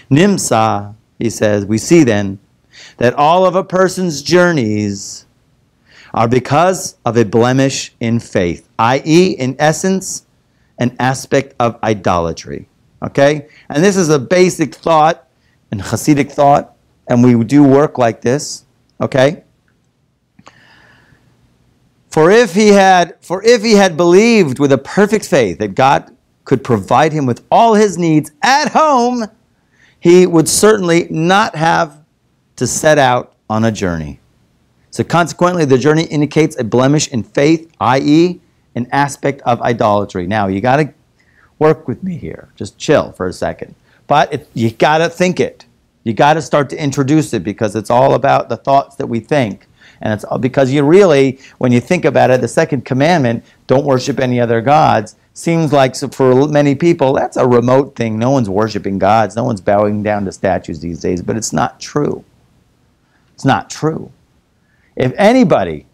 Nimsa, he says, we see then that all of a person's journeys are because of a blemish in faith, i.e., in essence, an aspect of idolatry. Okay? And this is a basic thought, and Hasidic thought, and we do work like this. Okay? For if he had believed with a perfect faith that God could provide him with all his needs at home, he would certainly not have to set out on a journey. So consequently, the journey indicates a blemish in faith, i.e., an aspect of idolatry. Now, you got to work with me here. Just chill for a second. But you got to think it. You got to start to introduce it, because it's all about the thoughts that we think. And it's because you really, when you think about it, the second commandment, don't worship any other gods, seems like, so for many people, that's a remote thing. No one's worshiping gods. No one's bowing down to statues these days. But it's not true. It's not true. If anybody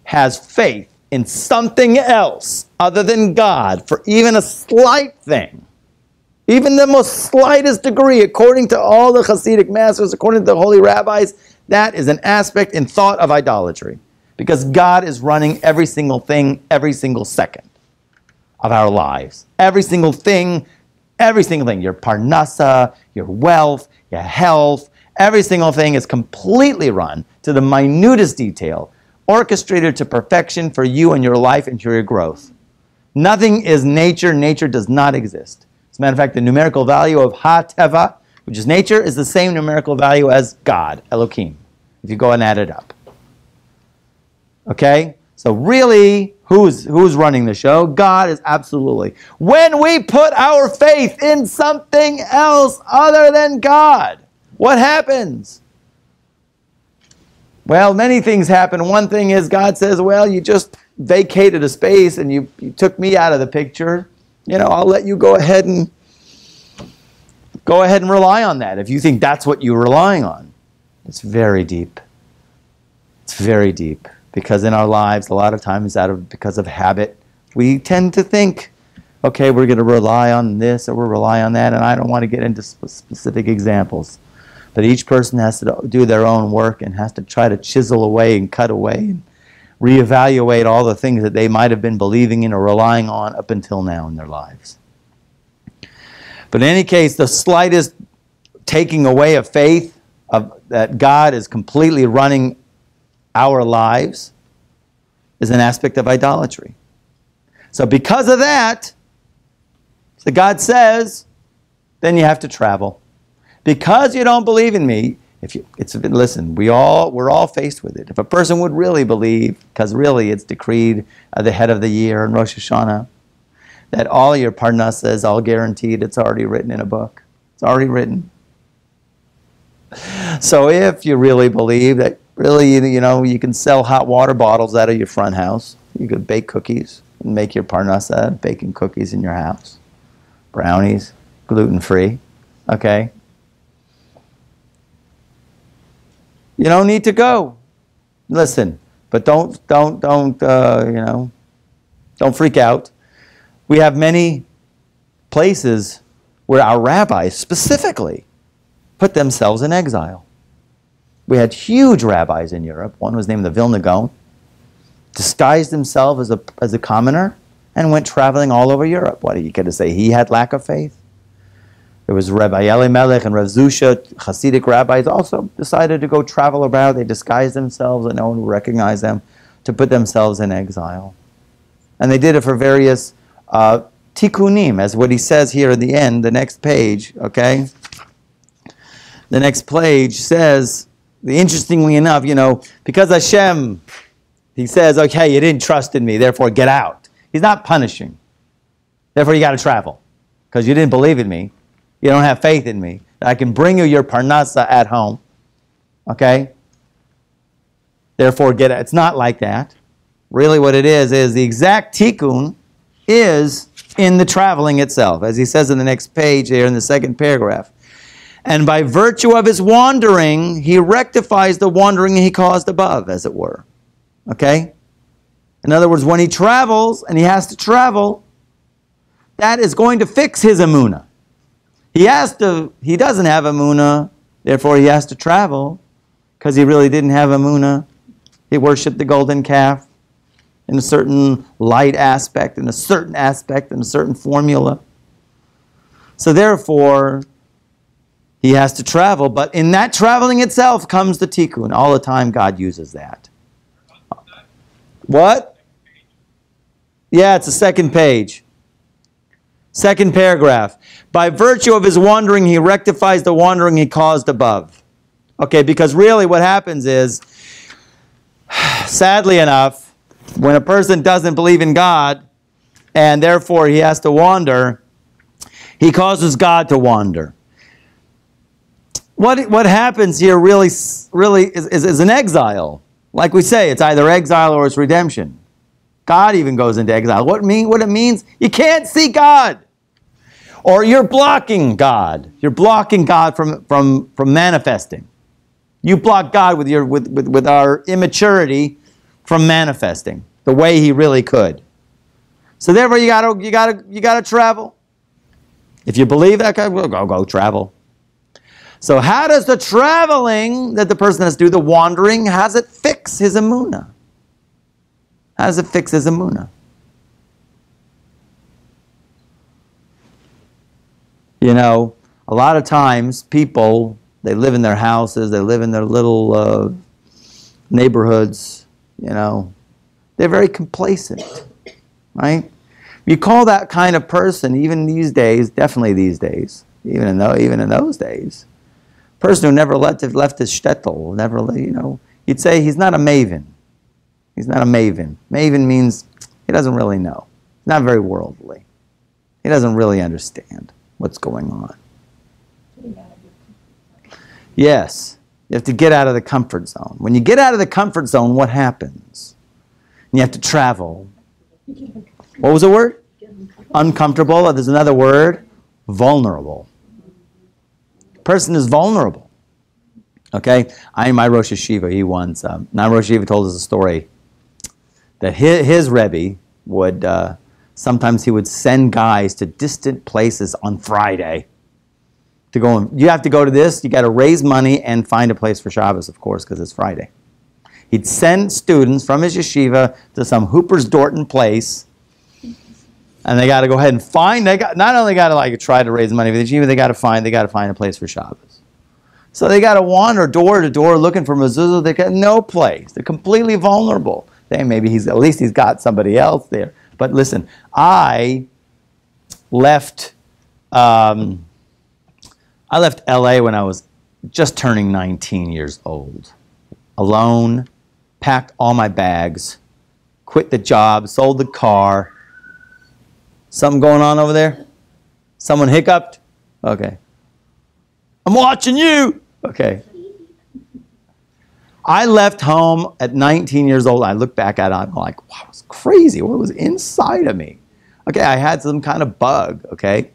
has faith in something else other than God for even a slight thing, even the most slightest degree, according to all the Hasidic masters, according to the holy rabbis, that is an aspect in thought of idolatry. Because God is running every single thing, every single second of our lives. Every single thing, your parnasa, your wealth, your health, every single thing is completely run to the minutest detail, orchestrated to perfection for you and your life and for your growth. Nothing is nature. Nature does not exist. As a matter of fact, the numerical value of ha-teva, which is nature, is the same numerical value as God, Elohim, if you go and add it up. Okay? So really, who's running the show? God is absolutely. When we put our faith in something else other than God, what happens? Well, many things happen. One thing is God says, well, you just vacated a space and you took me out of the picture. I'll let you go ahead and rely on that if you think that's what you're relying on. It's very deep. It's very deep. Because in our lives, a lot of times because of habit, we tend to think, okay, we're going to rely on this or we'll rely on that, and I don't want to get into specific examples. But each person has to do their own work and has to try to chisel away and cut away and reevaluate all the things that they might have been believing in or relying on up until now in their lives. But in any case, the slightest taking away of faith, that God is completely running our lives, is an aspect of idolatry. So because of that, so God says, then you have to travel. Because you don't believe in me, listen, we're all faced with it. If a person would really believe, because really it's decreed at the head of the year in Rosh Hashanah, that all your parnasa is all guaranteed, it's already written in a book. It's already written. So if you really believe that really, you can sell hot water bottles out of your front house, you could bake cookies and make your parnasa, baking cookies in your house, brownies, gluten-free, okay? You don't need to go. Listen, but don't freak out. We have many places where our rabbis specifically put themselves in exile. We had huge rabbis in Europe. One was named the Vilna Gaon, disguised himself as a commoner and went traveling all over Europe. What are you going to say? He had lack of faith? There was Rabbi Elimelech and Rav Zusha, Hasidic rabbis, also decided to go travel around. They disguised themselves and no one would recognize them, to put themselves in exile. And they did it for various tikkunim, as what he says here at the end, the next page, okay? The next page says, interestingly enough, because Hashem, he says, okay, you didn't trust in me, therefore get out. He's not punishing. Therefore you got to travel, because you didn't believe in me. You don't have faith in me. I can bring you your parnasa at home. Okay? Therefore, get it. It's not like that. Really what it is the exact tikkun is in the traveling itself. As he says in the next page here in the second paragraph. And by virtue of his wandering, he rectifies the wandering he caused above, as it were. Okay? In other words, when he travels, and he has to travel, that is going to fix his Emunah. He doesn't have Emunah, therefore he has to travel, because he really didn't have Emunah. He worshipped the golden calf in a certain light aspect, in a certain aspect, in a certain formula. So therefore, he has to travel, but in that traveling itself comes the tikkun. All the time God uses that. What? Yeah, it's the second page. Second paragraph. By virtue of his wandering, he rectifies the wandering he caused above. Okay, because really what happens is, sadly enough, when a person doesn't believe in God, and therefore he has to wander, he causes God to wander. What happens here really is an exile. Like we say, it's either exile or it's redemption. God even goes into exile. What it means? You can't see God. Or you're blocking God. You're blocking God from manifesting. You block God with our immaturity from manifesting the way He really could. So therefore, you gotta travel. If you believe that, go travel. So how does the traveling that the person has to do, the wandering, how does it fix his Emunah? How does it fix his Emunah? You know, a lot of times people, they live in their houses, they live in their little neighborhoods, you know. They're very complacent, right? You call that kind of person, even these days, definitely these days, even in those days, person who never left his shtetl, never, you know, you'd say he's not a maven. He's not a maven. Maven means he doesn't really know. He's not very worldly. He doesn't really understand what's going on. Yes, you have to get out of the comfort zone. When you get out of the comfort zone, what happens? You have to travel. What was the word? Uncomfortable. There's another word. Vulnerable. Person is vulnerable. Okay? My Rosh Yeshiva, he once, Rosh Yeshiva told us a story that his Rebbe would, sometimes he would send guys to distant places on Friday to go, you have to go to this, you got to raise money and find a place for Shabbos, of course, because it's Friday. He'd send students from his yeshiva to some Hooper's Dorton place, and they got to go ahead and find, not only got to like try to raise money for the yeshiva, they got to find a place for Shabbos. So they got to wander door to door looking for mezuzah. They got no place. They're completely vulnerable. Maybe at least he's got somebody else there. But listen, I left LA when I was just turning 19 years old. Alone, packed all my bags, quit the job, sold the car. Something going on over there? Someone hiccuped? Okay. I'm watching you! Okay. I left home at 19 years old. I look back at it, I'm like, wow, it was crazy. What was inside of me? Okay, I had some kind of bug, okay?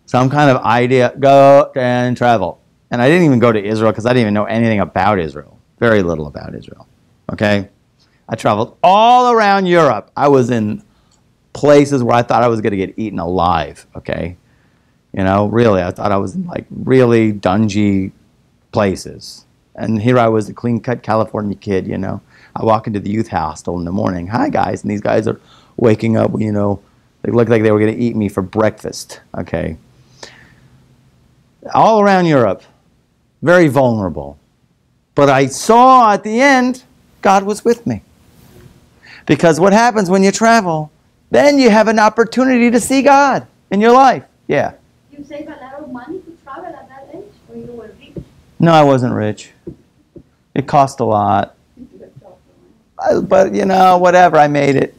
Some kind of idea, go and travel. And I didn't even go to Israel because I didn't even know anything about Israel. Very little about Israel, okay? I traveled all around Europe. I was in places where I thought I was going to get eaten alive, okay? You know, really, I thought I was in like really dungy places. And here I was, a clean-cut California kid, you know. I walk into the youth hostel in the morning. Hi, guys. And these guys are waking up, you know. They look like they were going to eat me for breakfast, okay. All around Europe, very vulnerable. But I saw at the end, God was with me. Because what happens when you travel, then you have an opportunity to see God in your life. Yeah. You save a lot of money to travel at that age when you were rich? No, I wasn't rich. It cost a lot. But, you know, whatever, I made it.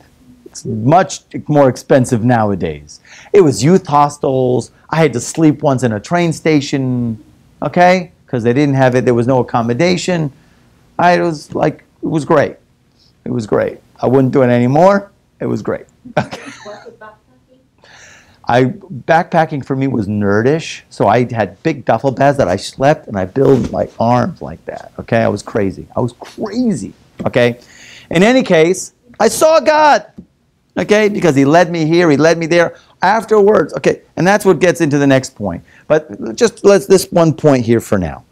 It's much more expensive nowadays. It was youth hostels. I had to sleep once in a train station, okay? Because they didn't have it. There was no accommodation. It was great. It was great. I wouldn't do it anymore. It was great. Okay. Backpacking for me was nerdish, so I had big duffel bags that I slept, and I built my arms like that, okay? I was crazy, okay? In any case, I saw God, okay? Because He led me here, He led me there. Afterwards. Okay, and that's what gets into the next point. But just let's this one point here for now.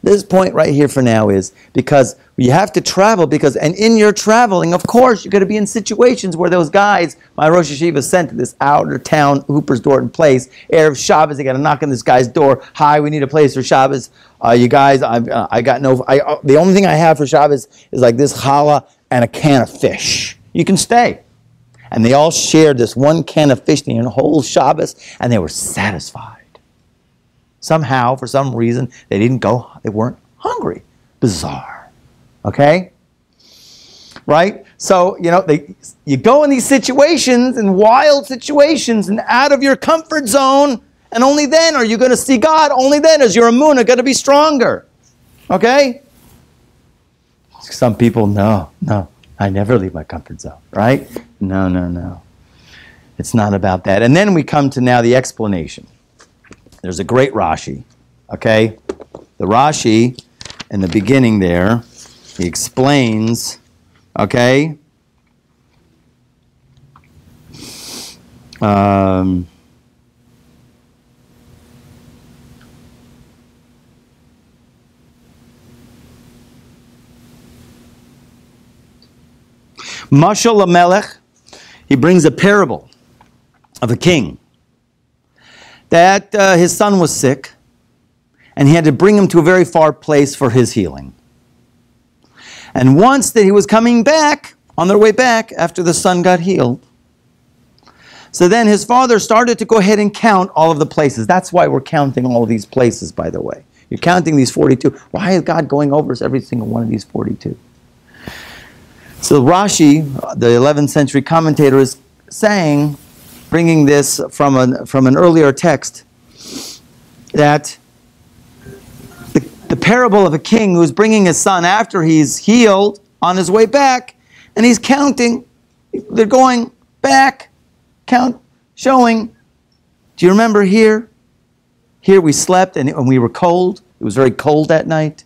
This point right here for now is because you have to travel and in your traveling, of course, you're going to be in situations where those guys, my Rosh Yeshiva sent to this outer town, Hoopersdorten place, Erev Shabbos, they got to knock on this guy's door. Hi, we need a place for Shabbos. You guys, the only thing I have for Shabbos is like this challah and a can of fish. You can stay. And they all shared this one can of fish the whole Shabbos, and they were satisfied. Somehow, for some reason, they weren't hungry. Bizarre. Okay? Right? So, you go in these situations, in wild situations, and out of your comfort zone, and only then are you going to see God. Only then is your Emunah going to be stronger. Okay? Some people, no, I never leave my comfort zone. Right? No. It's not about that. And then we come to now the explanation. There's a great Rashi, okay? The Rashi, in the beginning there, he explains, okay? Mashal HaMelech, he brings a parable of a king. That his son was sick, and he had to bring him to a very far place for his healing. And once that he was coming back, on their way back, after the son got healed, so then his father started to go ahead and count all of the places. That's why we're counting all of these places, by the way. You're counting these 42. Why is God going over every single one of these 42? So Rashi, the 11th century commentator, is saying, bringing this from an earlier text, that the parable of a king who's bringing his son after he's healed on his way back, and he's counting. They're going back, showing. Do you remember here? Here we slept and we were cold. It was very cold that night.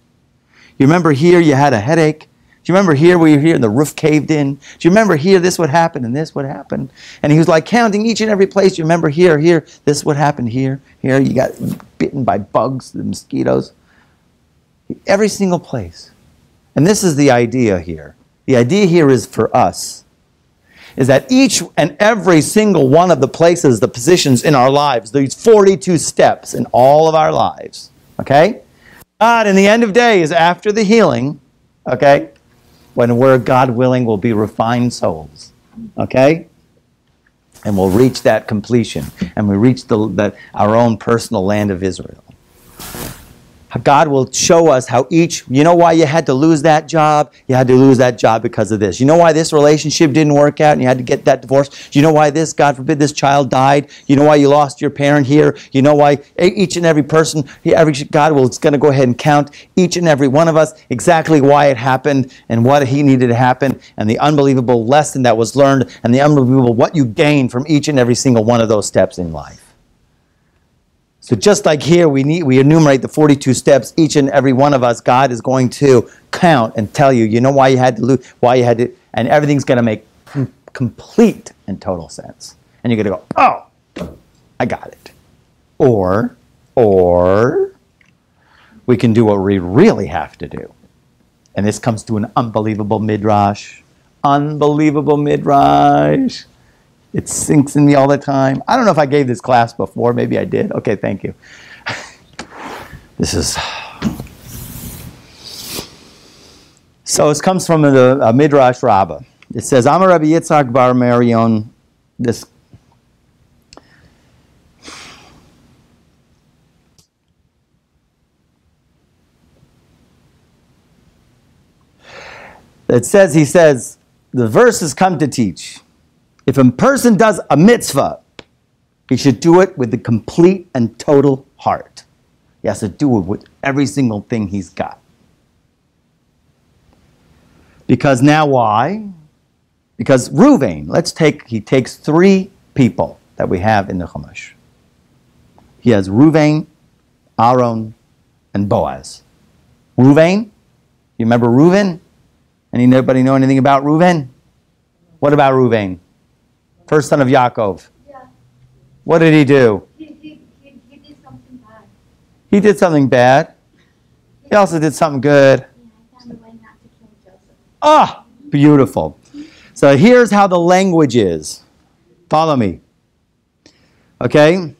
You remember here you had a headache. Do you remember here we were here and the roof caved in? Do you remember here this would happen and this would happen? And he was like counting each and every place. You remember here, this would happen here, you got bitten by bugs, the mosquitoes. Every single place. And this is the idea here. The idea here is for us, is that each and every single one of the places, the positions in our lives, these 42 steps in all of our lives, okay? God, in the end of days, after the healing, okay, when we're, God willing, will be refined souls, okay? And we'll reach that completion, and we reach our own personal land of Israel. God will show us how you know why you had to lose that job? You had to lose that job because of this. You know why this relationship didn't work out and you had to get that divorce? You know why this, God forbid, this child died? You know why you lost your parent here? You know why each and every person, God is going to go ahead and count each and every one of us exactly why it happened and what he needed to happen and the unbelievable lesson that was learned and the unbelievable what you gained from each and every single one of those steps in life. So just like here, we enumerate the 42 steps, each and every one of us, God is going to count and tell you, you know why you had to lose, and everything's going to make complete and total sense. And you're going to go, oh, I got it. Or we can do what we really have to do. And this comes to an unbelievable midrash. Unbelievable midrash. It sinks in me all the time. I don't know if I gave this class before. Maybe I did. Okay, thank you. This is... So it comes from the Midrash Rabbah. It says, Amar Rabbi Yitzhak bar Marion, this... He says, the verses come to teach. If a person does a mitzvah, he should do it with the complete and total heart. He has to do it with every single thing he's got. Because now why? Because Reuven, he takes 3 people that we have in the Chumash. He has Reuven, Aaron, and Boaz. Reuven, you remember Reuven? Anybody know anything about Reuven? What about Reuven? First son of Yaakov. Yeah. What did he do? He did something bad. He did something bad. He also did something good. Yeah, I found a way not to kill Joseph. Ah, beautiful. So here's how the language is. Follow me. Okay?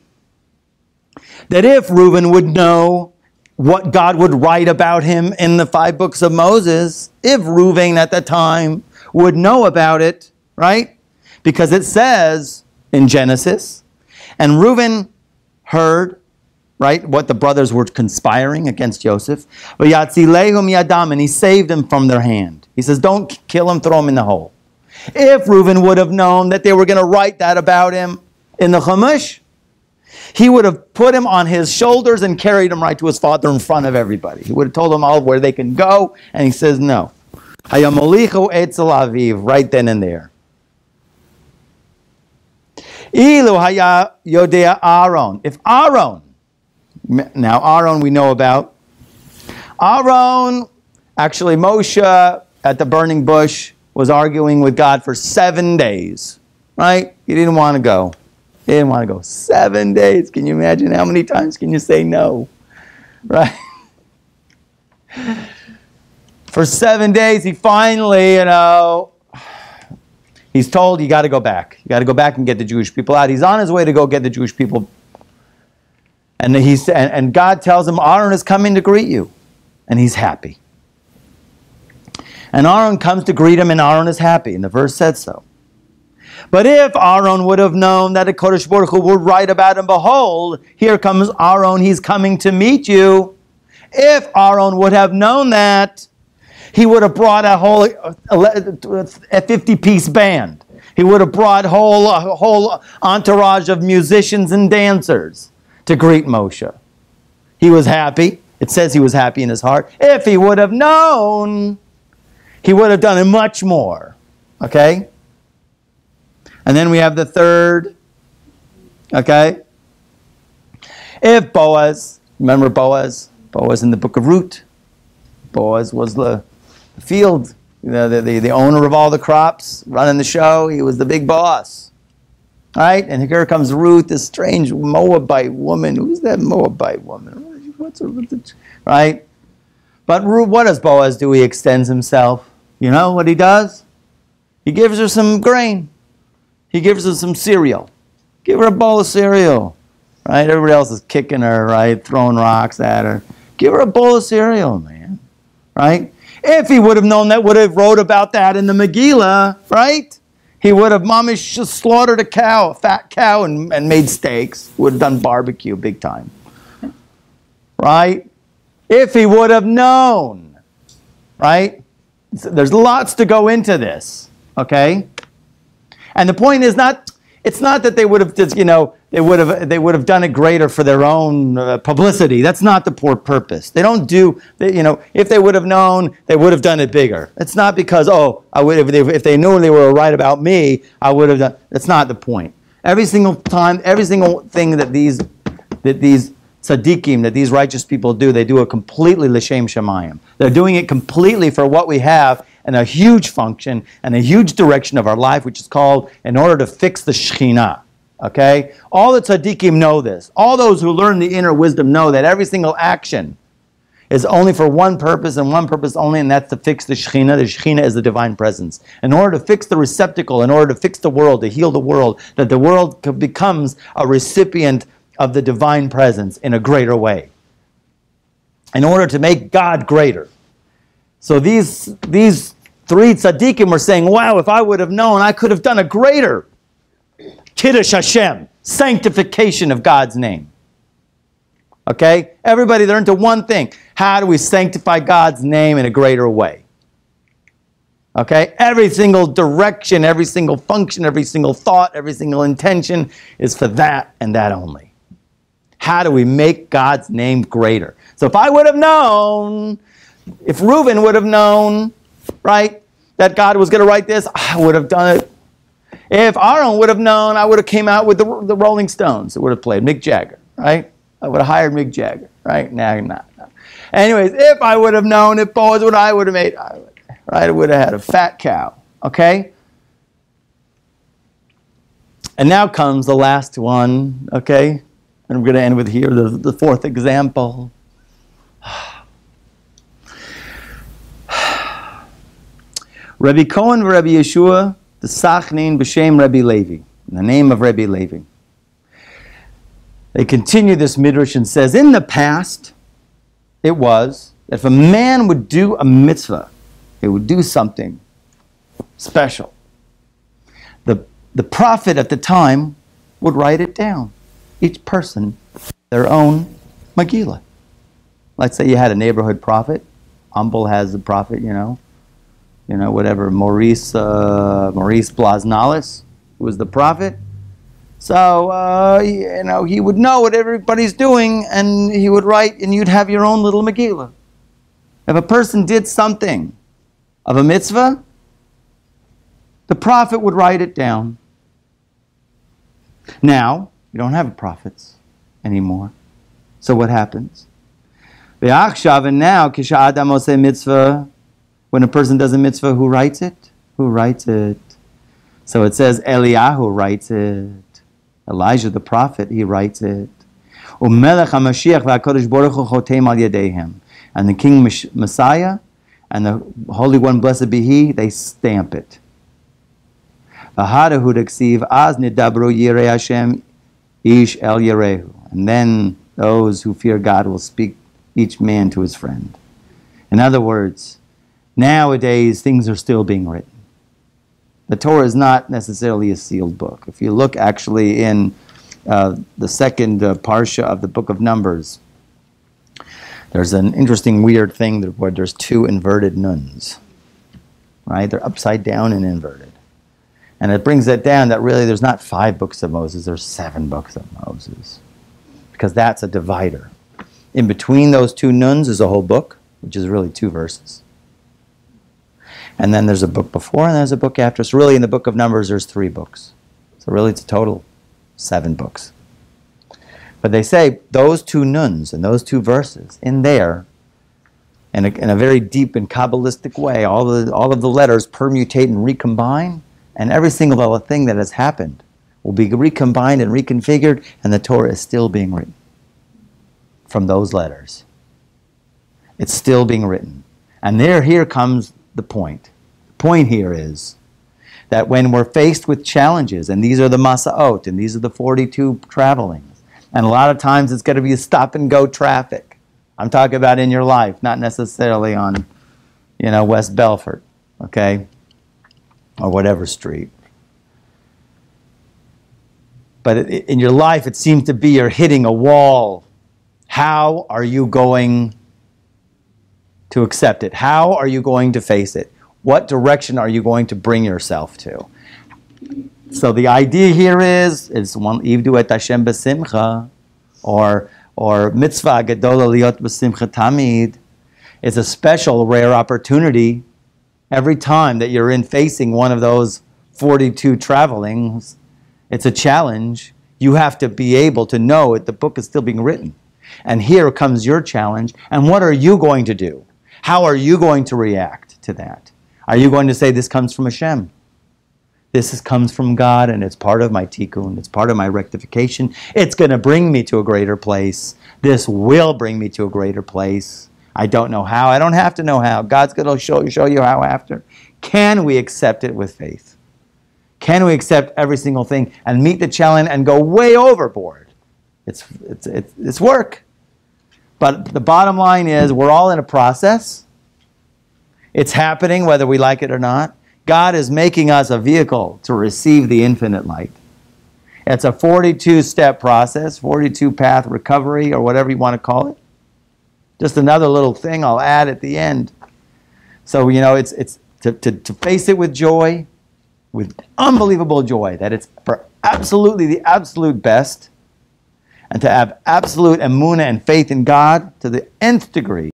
That if Reuben would know what God would write about him in the 5 books of Moses, if Reuben at the time would know about it, right? Because it says in Genesis, and Reuben heard, right, what the brothers were conspiring against Joseph, and he saved them from their hand. He says, don't kill him, throw him in the hole. If Reuben would have known that they were going to write that about him in the Chumash, he would have put him on his shoulders and carried him right to his father in front of everybody. He would have told them all where they can go, and he says no. Hayamolichu etzel aviv, right then and there. Ilu haya yodea Aaron. If Aaron, now Aaron we know about. Aaron, actually Moshe at the burning bush was arguing with God for 7 days, right? He didn't want to go. He didn't want to go. 7 days. Can you imagine how many times can you say no? Right? For 7 days, he finally, he's told, you got to go back. You got to go back and get the Jewish people out. He's on his way to go get the Jewish people. And God tells him, Aaron is coming to greet you. And he's happy. And Aaron comes to greet him, and Aaron is happy. And the verse said so. But if Aaron would have known that the Kodesh Baruch Hu would write about him, behold, here comes Aaron, he's coming to meet you. If Aaron would have known that, he would have brought a 50-piece band. He would have brought a whole entourage of musicians and dancers to greet Moshe. He was happy. It says he was happy in his heart. If he would have known, he would have done it much more. Okay? And then we have the third. Okay? If Boaz, remember Boaz? Boaz in the book of Ruth. Boaz was the field, the owner of all the crops, running the show. He was the big boss. All right? And here comes Ruth, this strange Moabite woman. Who's that Moabite woman? What's her, right? But Ruth, what does Boaz do? He extends himself. You know what he does? He gives her some grain. He gives her some cereal. Give her a bowl of cereal. Right? Everybody else is kicking her, right? Throwing rocks at her. Give her a bowl of cereal, man. Right? If he would have known that, would have wrote about that in the Megillah, right? He would have mamish just slaughtered a cow, a fat cow, and made steaks. Would have done barbecue big time. Right? If he would have known. Right? There's lots to go into this. Okay? And the point is not, it's not that they would have just, they would have done it greater for their own publicity. That's not the poor purpose. They don't do, if they would have known, they would have done it bigger. It's not because, if they knew they were right about me, I would have done, that's not the point. Every single time, every single thing that these tzaddikim, that these righteous people do, they do it completely l'shem shamayim. They're doing it completely for what we have, and a huge function and a huge direction of our life, which is called in order to fix the Shekhinah. Okay? All the tzaddikim know this. All those who learn the inner wisdom know that every single action is only for one purpose and one purpose only, and that's to fix the Shekhinah. The Shekhinah is the divine presence. In order to fix the receptacle, in order to fix the world, to heal the world, that the world becomes a recipient of the divine presence in a greater way. In order to make God greater. So these three tzaddikim were saying, wow, if I would have known, I could have done a greater Kiddush Hashem, sanctification of God's name. Okay? Everybody, they're into one thing. How do we sanctify God's name in a greater way? Okay? Every single direction, every single function, every single thought, every single intention is for that and that only. How do we make God's name greater? So if I would have known, if Reuben would have known, right, that God was going to write this, I would have done it. If Aaron would have known, I would have came out with the Rolling Stones. It would have played Mick Jagger, right? I would have hired Mick Jagger, right? No. Anyways, if I would have known, if Boaz would, I would have made, right? I would have had a fat cow, okay? And now comes the last one, okay? And we're going to end with here, the fourth example. Rabbi Cohen and Rabbi Yeshua, the Sachnin b'shem Rabbi Levi, in the name of Rabbi Levi. They continue this midrash and says, in the past, it was that if a man would do a mitzvah, he would do something special. The prophet at the time would write it down. Each person, their own Megillah. Let's say you had a neighborhood prophet. Humble has a prophet, whatever, Maurice Blasnalis was the prophet. So, he would know what everybody's doing, and he would write, and you'd have your own little Megillah. If a person did something of a mitzvah, the prophet would write it down. Now, you don't have prophets anymore. So what happens? And now, mitzvah, when a person does a mitzvah, who writes it? Who writes it? So it says Eliyahu writes it. Elijah the prophet, he writes it. And the King Messiah and the Holy One, blessed be He, they stamp it. And then those who fear God will speak each man to his friend. In other words, nowadays things are still being written. The Torah is not necessarily a sealed book. If you look actually in the second parsha of the book of Numbers, there's an interesting weird thing where there's two inverted nuns. Right? They're upside down and inverted. And it brings it down that really there's not 5 books of Moses, there's 7 books of Moses. Because that's a divider. In between those two nuns is a whole book, which is really 2 verses. And then there's a book before and there's a book after. So really in the book of Numbers there's 3 books. So really it's a total 7 books. But they say those 2 nuns and those 2 verses in there, in a very deep and Kabbalistic way, all of the letters permutate and recombine. And every single little thing that has happened will be recombined and reconfigured, and the Torah is still being written from those letters. It's still being written. And here comes the point. The point here is that when we're faced with challenges, and these are the Masa'ot, and these are the 42 travelings, and a lot of times it's going to be stop-and-go traffic. I'm talking about in your life, not necessarily on, West Belfort, okay? Or whatever street. But in your life, it seems to be you're hitting a wall. How are you going to accept it? How are you going to face it? What direction are you going to bring yourself to? So the idea here is one Ivdu et Hashem b'simcha, or mitzvah gedola liot b'simcha tamid. It's a special, rare opportunity. Every time that you're facing one of those 42 travelings, it's a challenge. You have to be able to know that the book is still being written. And here comes your challenge. And what are you going to do? How are you going to react to that? Are you going to say, this comes from Hashem? This comes from God, and it's part of my tikkun. It's part of my rectification. It's going to bring me to a greater place. This will bring me to a greater place. I don't know how. I don't have to know how. God's going to show you how after. Can we accept it with faith? Can we accept every single thing and meet the challenge and go way overboard? It's work. But the bottom line is we're all in a process. It's happening whether we like it or not. God is making us a vehicle to receive the infinite light. It's a 42-step process, 42-path recovery, or whatever you want to call it. Just another little thing I'll add at the end. So, it's to face it with joy, with unbelievable joy, that it's for absolutely the absolute best, and to have absolute emunah and faith in God to the nth degree.